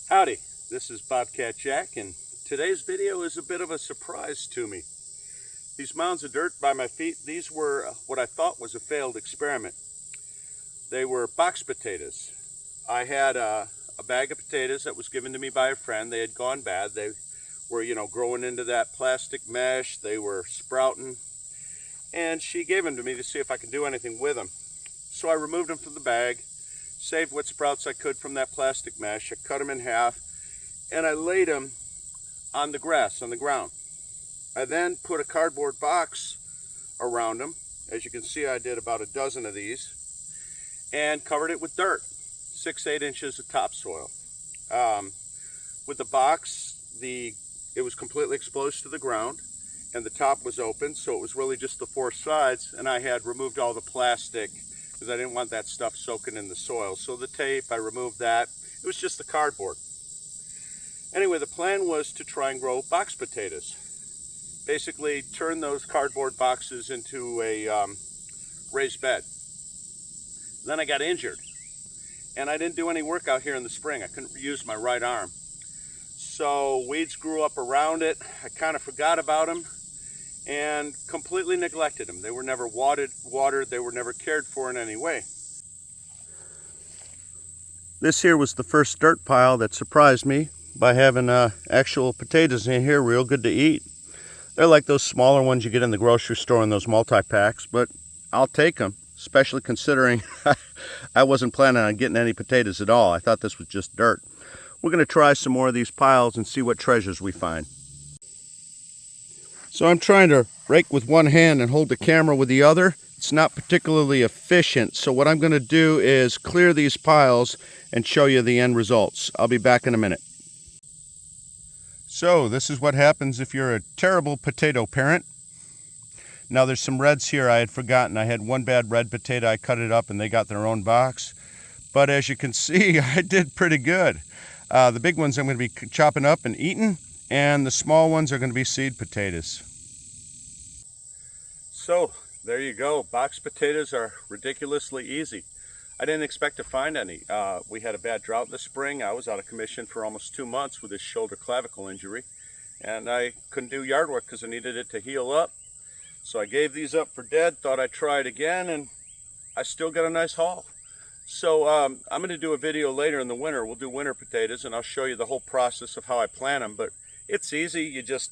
Howdy, this is Bobcat Jack, and today's video is a bit of a surprise to me. These mounds of dirt by my feet, these were what I thought was a failed experiment. They were box potatoes. I had a bag of potatoes that was given to me by a friend. They had gone bad. They were, growing into that plastic mesh. They were sprouting, and she gave them to me to see if I could do anything with them. So I removed them from the bag, saved what sprouts I could from that plastic mesh. I cut them in half, and I laid them on the grass, on the ground. I then put a cardboard box around them. As you can see, I did about a dozen of these, and covered it with dirt, 6-8 inches of topsoil. With the box, it was completely exposed to the ground, and the top was open, so it was really just the four sides, and I had removed all the plastic because I didn't want that stuff soaking in the soil. So the tape, I removed that. It was just the cardboard. Anyway, the plan was to try and grow box potatoes. Basically, turn those cardboard boxes into a raised bed. Then I got injured, and I didn't do any work out here in the spring. I couldn't use my right arm. So weeds grew up around it. I kind of forgot about them and completely neglected them. They were never watered, they were never cared for in any way. This here was the first dirt pile that surprised me by having actual potatoes in here, real good to eat. They're like those smaller ones you get in the grocery store in those multi-packs, but I'll take them, especially considering I wasn't planning on getting any potatoes at all. I thought this was just dirt. We're going to try some more of these piles and see what treasures we find. So I'm trying to rake with one hand and hold the camera with the other. It's not particularly efficient, so what I'm going to do is clear these piles and show you the end results. I'll be back in a minute. So this is what happens if you're a terrible potato parent. Now there's some reds here I had forgotten. I had one bad red potato. I cut it up and they got their own box. But as you can see, I did pretty good. The big ones I'm going to be chopping up and eating, and the small ones are going to be seed potatoes. So there you go. Box potatoes are ridiculously easy. I didn't expect to find any. We had a bad drought in the spring. I was out of commission for almost 2 months with this shoulder clavicle injury, and I couldn't do yard work because I needed it to heal up. So I gave these up for dead, thought I'd try it again, and I still got a nice haul. So I'm going to do a video later in the winter. We'll do winter potatoes, and I'll show you the whole process of how I plant them. But it's easy. You just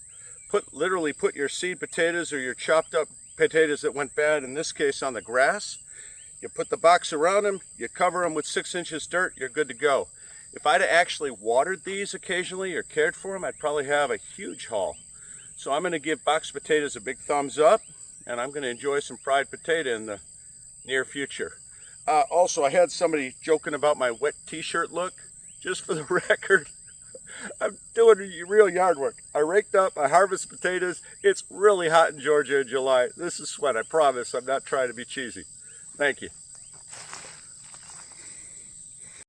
literally put your seed potatoes or your chopped up potatoes that went bad, in this case on the grass. You put the box around them, you cover them with 6 inches dirt, you're good to go. If I'd actually watered these occasionally or cared for them, I'd probably have a huge haul. So I'm going to give box potatoes a big thumbs up, and I'm going to enjoy some fried potato in the near future. Also, I had somebody joking about my wet t-shirt look. Just for the record, I'm doing real yard work. I raked up, I harvest potatoes. It's really hot in Georgia in July. This is sweat, I promise. I'm not trying to be cheesy. Thank you.